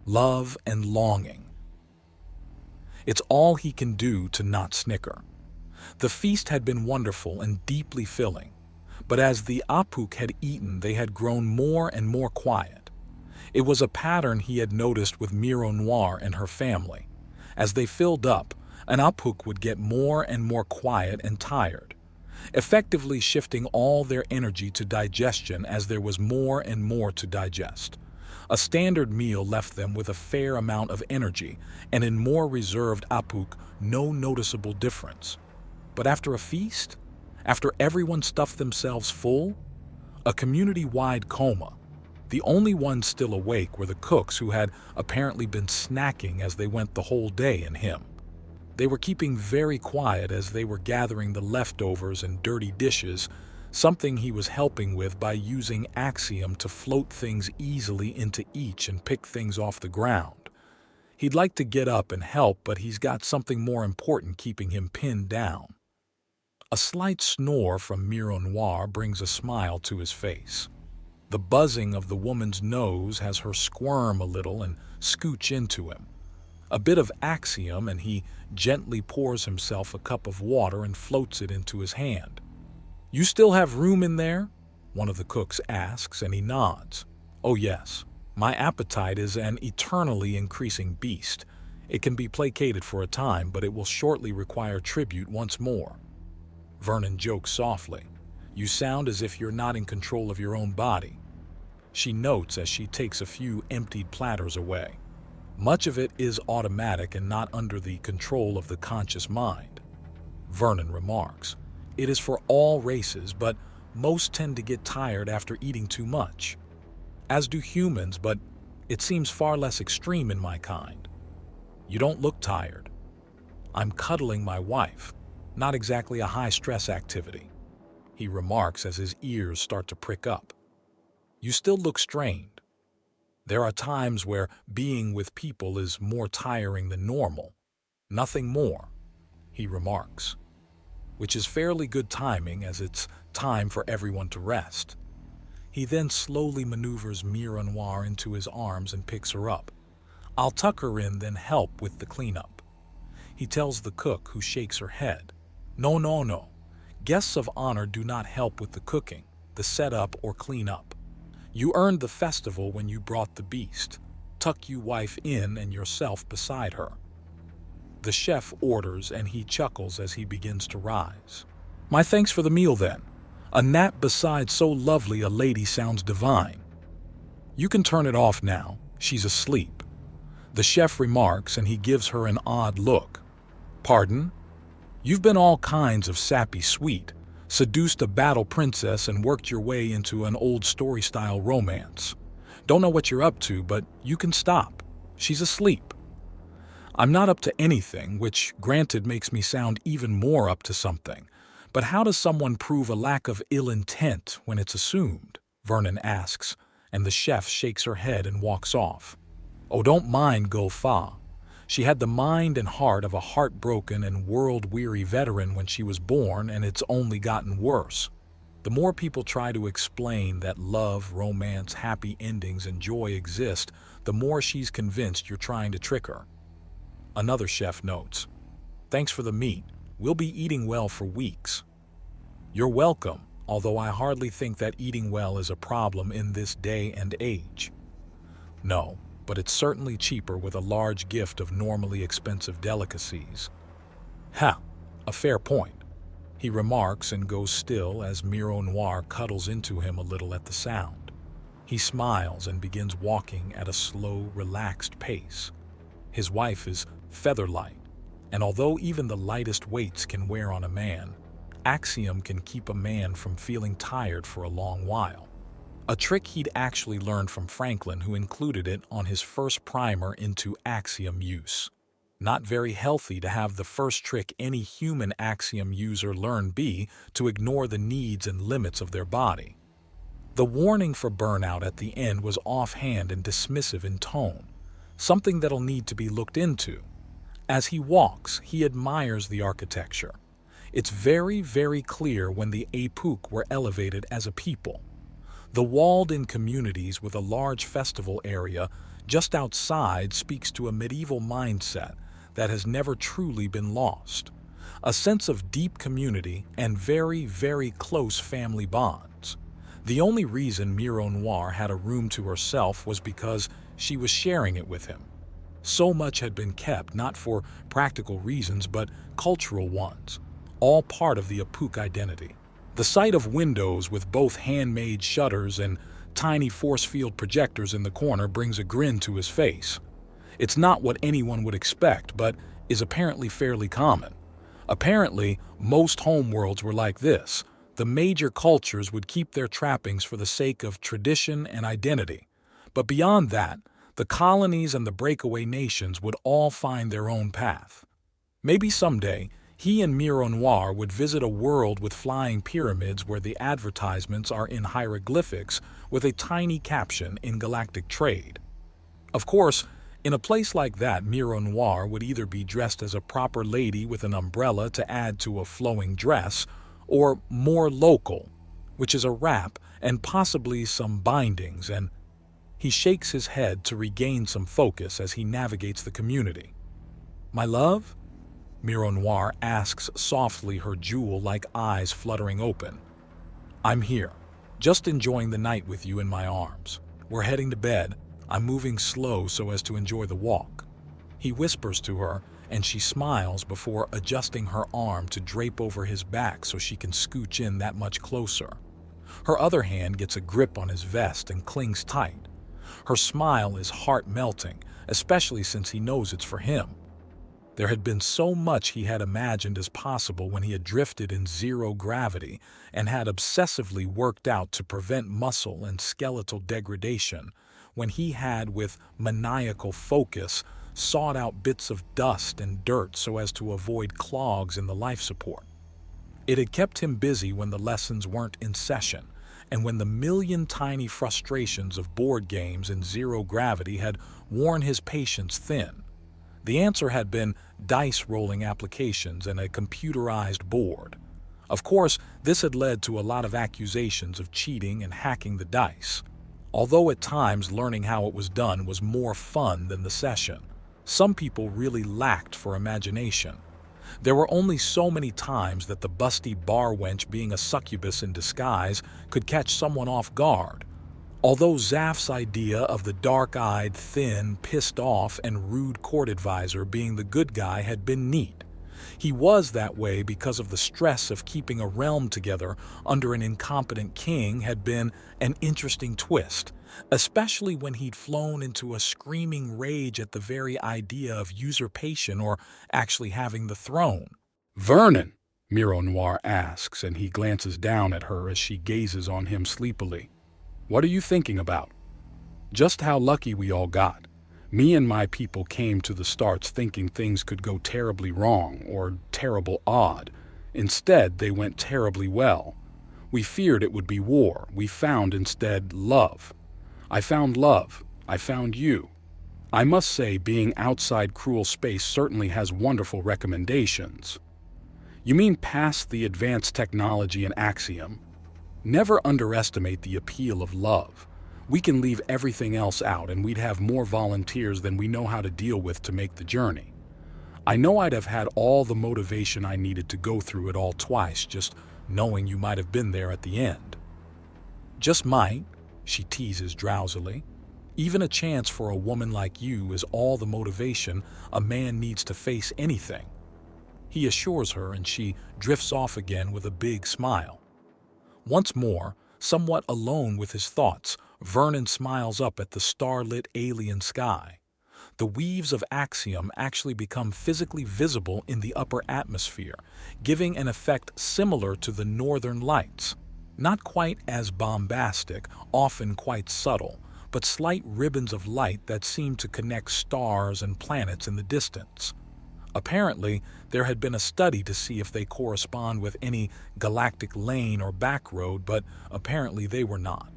love, and longing. It's all he can do to not snicker. The feast had been wonderful and deeply filling, but as the Apuk had eaten, they had grown more and more quiet. It was a pattern he had noticed with Miro Noir and her family. As they filled up, an Apuk would get more and more quiet and tired, effectively shifting all their energy to digestion as there was more and more to digest. A standard meal left them with a fair amount of energy, and in more reserved Apuk, no noticeable difference. But after a feast, after everyone stuffed themselves full, a community-wide coma. The only ones still awake were the cooks who had apparently been snacking as they went the whole day in him. They were keeping very quiet as they were gathering the leftovers and dirty dishes, something he was helping with by using Axiom to float things easily into each and pick things off the ground. He'd like to get up and help, but he's got something more important keeping him pinned down. A slight snore from Miro Noir brings a smile to his face. The buzzing of the woman's nose has her squirm a little and scooch into him. A bit of Axiom, and he gently pours himself a cup of water and floats it into his hand. "You still have room in there?" one of the cooks asks, and he nods. "Oh yes, my appetite is an eternally increasing beast. It can be placated for a time, but it will shortly require tribute once more." Vernon jokes softly. "You sound as if you're not in control of your own body." She notes as she takes a few emptied platters away. "Much of it is automatic and not under the control of the conscious mind." Vernon remarks, "It is for all races, but most tend to get tired after eating too much. As do humans, but it seems far less extreme in my kind." "You don't look tired." "I'm cuddling my wife. Not exactly a high-stress activity," he remarks as his ears start to prick up. "You still look strained." "There are times where being with people is more tiring than normal. Nothing more," he remarks, which is fairly good timing as it's time for everyone to rest. He then slowly maneuvers Miro Noir into his arms and picks her up. "I'll tuck her in, then help with the cleanup," he tells the cook, who shakes her head. No, no, no. Guests of honor do not help with the cooking, the setup, or cleanup. You earned the festival when you brought the beast. Tuck you wife in and yourself beside her." The chef orders, and he chuckles as he begins to rise. "My thanks for the meal then. A nap beside so lovely a lady sounds divine." "You can turn it off now. She's asleep," the chef remarks, and he gives her an odd look. "Pardon? You've been all kinds of sappy sweet, seduced a battle princess and worked your way into an old story-style romance. Don't know what you're up to, but you can stop. She's asleep." "I'm not up to anything," which granted makes me sound even more up to something. But how does someone prove a lack of ill intent when it's assumed? Vernon asks, and the chef shakes her head and walks off. "Oh, don't mind Gulfa. She had the mind and heart of a heartbroken and world-weary veteran when she was born, and it's only gotten worse. The more people try to explain that love, romance, happy endings, and joy exist, the more she's convinced you're trying to trick her." Another chef notes, "Thanks for the meat. We'll be eating well for weeks." "You're welcome, although I hardly think that eating well is a problem in this day and age." "No, but it's certainly cheaper with a large gift of normally expensive delicacies." "Ha, a fair point," he remarks and goes still as Miro Noir cuddles into him a little at the sound. He smiles and begins walking at a slow, relaxed pace. His wife is feather-light, and although even the lightest weights can wear on a man, Axiom can keep a man from feeling tired for a long while. A trick he'd actually learned from Franklin, who included it on his first primer into Axiom use. Not very healthy to have the first trick any human Axiom user learn be to ignore the needs and limits of their body. The warning for burnout at the end was offhand and dismissive in tone, something that'll need to be looked into. As he walks, he admires the architecture. It's very, very clear when the Apuk were elevated as a people. The walled-in communities with a large festival area just outside speaks to a medieval mindset that has never truly been lost. A sense of deep community and very, very close family bonds. The only reason Miro Noir had a room to herself was because she was sharing it with him. So much had been kept, not for practical reasons, but cultural ones, all part of the Apuk identity. The sight of windows with both handmade shutters and tiny force field projectors in the corner brings a grin to his face. It's not what anyone would expect, but is apparently fairly common. Apparently, most homeworlds were like this. The major cultures would keep their trappings for the sake of tradition and identity. But beyond that, the colonies and the breakaway nations would all find their own path. Maybe someday, he and Miro Noir would visit a world with flying pyramids where the advertisements are in hieroglyphics with a tiny caption in galactic trade. Of course, in a place like that, Miro Noir would either be dressed as a proper lady with an umbrella to add to a flowing dress, or more local, which is a wrap and possibly some bindings, and he shakes his head to regain some focus as he navigates the community. "My love?" Miro Noir asks softly, her jewel-like eyes fluttering open. "I'm here, just enjoying the night with you in my arms. We're heading to bed. I'm moving slow so as to enjoy the walk." He whispers to her, and she smiles before adjusting her arm to drape over his back so she can scooch in that much closer. Her other hand gets a grip on his vest and clings tight. Her smile is heart-melting, especially since he knows it's for him. There had been so much he had imagined as possible when he had drifted in zero gravity and had obsessively worked out to prevent muscle and skeletal degradation, when he had, with maniacal focus, sought out bits of dust and dirt so as to avoid clogs in the life support. It had kept him busy when the lessons weren't in session, and when the million tiny frustrations of board games in zero gravity had worn his patience thin. The answer had been dice-rolling applications and a computerized board. Of course, this had led to a lot of accusations of cheating and hacking the dice, although at times learning how it was done was more fun than the session. Some people really lacked for imagination. There were only so many times that the busty bar wench, being a succubus in disguise, could catch someone off guard. Although Zaph's idea of the dark-eyed, thin, pissed off, and rude court advisor being the good guy had been neat, he was that way because of the stress of keeping a realm together under an incompetent king had been an interesting twist, especially when he'd flown into a screaming rage at the very idea of usurpation or actually having the throne. "Vernon," Miro Noir asks, and he glances down at her as she gazes on him sleepily. "What are you thinking about?" "Just how lucky we all got. Me and my people came to the starts thinking things could go terribly wrong or terrible odd. Instead, they went terribly well. We feared it would be war. We found instead love. I found love. I found you. I must say, being outside cruel space certainly has wonderful recommendations." "You mean past the advanced technology and Axiom? Never underestimate the appeal of love. We can leave everything else out and we'd have more volunteers than we know how to deal with to make the journey. I know I'd have had all the motivation I needed to go through it all twice, just knowing you might have been there at the end." "Just might," she teases drowsily. "Even a chance for a woman like you is all the motivation a man needs to face anything." He assures her, and she drifts off again with a big smile. Once more, somewhat alone with his thoughts, Vernon smiles up at the starlit alien sky. The weaves of Axiom actually become physically visible in the upper atmosphere, giving an effect similar to the northern lights. Not quite as bombastic, often quite subtle, but slight ribbons of light that seem to connect stars and planets in the distance. Apparently, there had been a study to see if they correspond with any galactic lane or back road, but apparently they were not.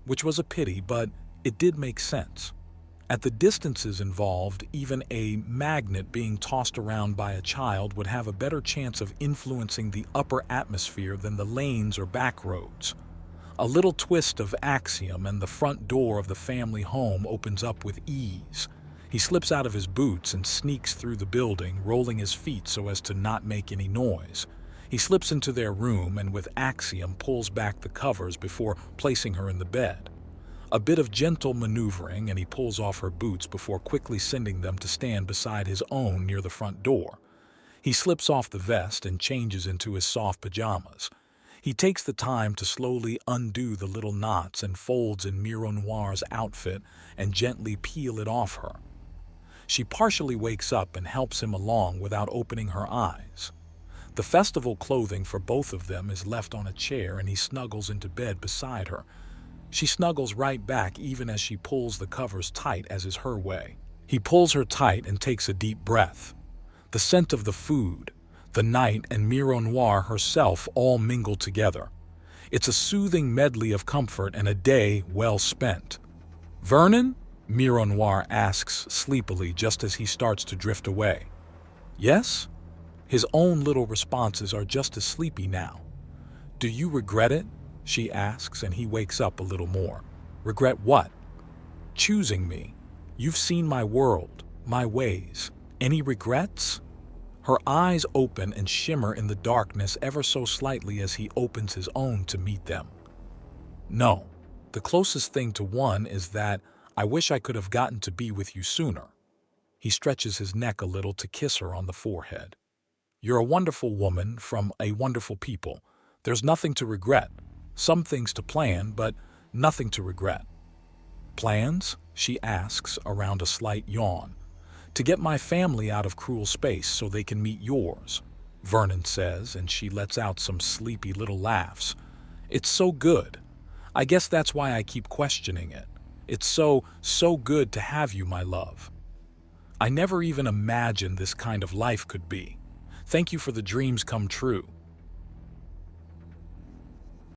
Which was a pity, but it did make sense. At the distances involved, even a magnet being tossed around by a child would have a better chance of influencing the upper atmosphere than the lanes or back roads. A little twist of axiom and the front door of the family home opens up with ease. He slips out of his boots and sneaks through the building, rolling his feet so as to not make any noise. He slips into their room and with axiom pulls back the covers before placing her in the bed. A bit of gentle maneuvering and he pulls off her boots before quickly sending them to stand beside his own near the front door. He slips off the vest and changes into his soft pajamas. He takes the time to slowly undo the little knots and folds in Miro Noir's outfit and gently peel it off her. She partially wakes up and helps him along without opening her eyes. The festival clothing for both of them is left on a chair and he snuggles into bed beside her. She snuggles right back even as she pulls the covers tight as is her way. He pulls her tight and takes a deep breath. The scent of the food, the night, and Miro Noir herself all mingle together. It's a soothing medley of comfort and a day well spent. "Vernon?" Miro Noir asks sleepily just as he starts to drift away. "Yes?" His own little responses are just as sleepy now. "Do you regret it?" she asks, and he wakes up a little more. "Regret what?" "Choosing me. You've seen my world, my ways. Any regrets?" Her eyes open and shimmer in the darkness ever so slightly as he opens his own to meet them. "No. The closest thing to one is that I wish I could have gotten to be with you sooner." He stretches his neck a little to kiss her on the forehead. "You're a wonderful woman from a wonderful people. There's nothing to regret. Some things to plan, but nothing to regret." "Plans?" she asks around a slight yawn. "To get my family out of cruel space so they can meet yours," Vernon says, and she lets out some sleepy little laughs. "It's so good. I guess that's why I keep questioning it. It's so good to have you, my love. I never even imagined this kind of life could be. Thank you for the dreams come true.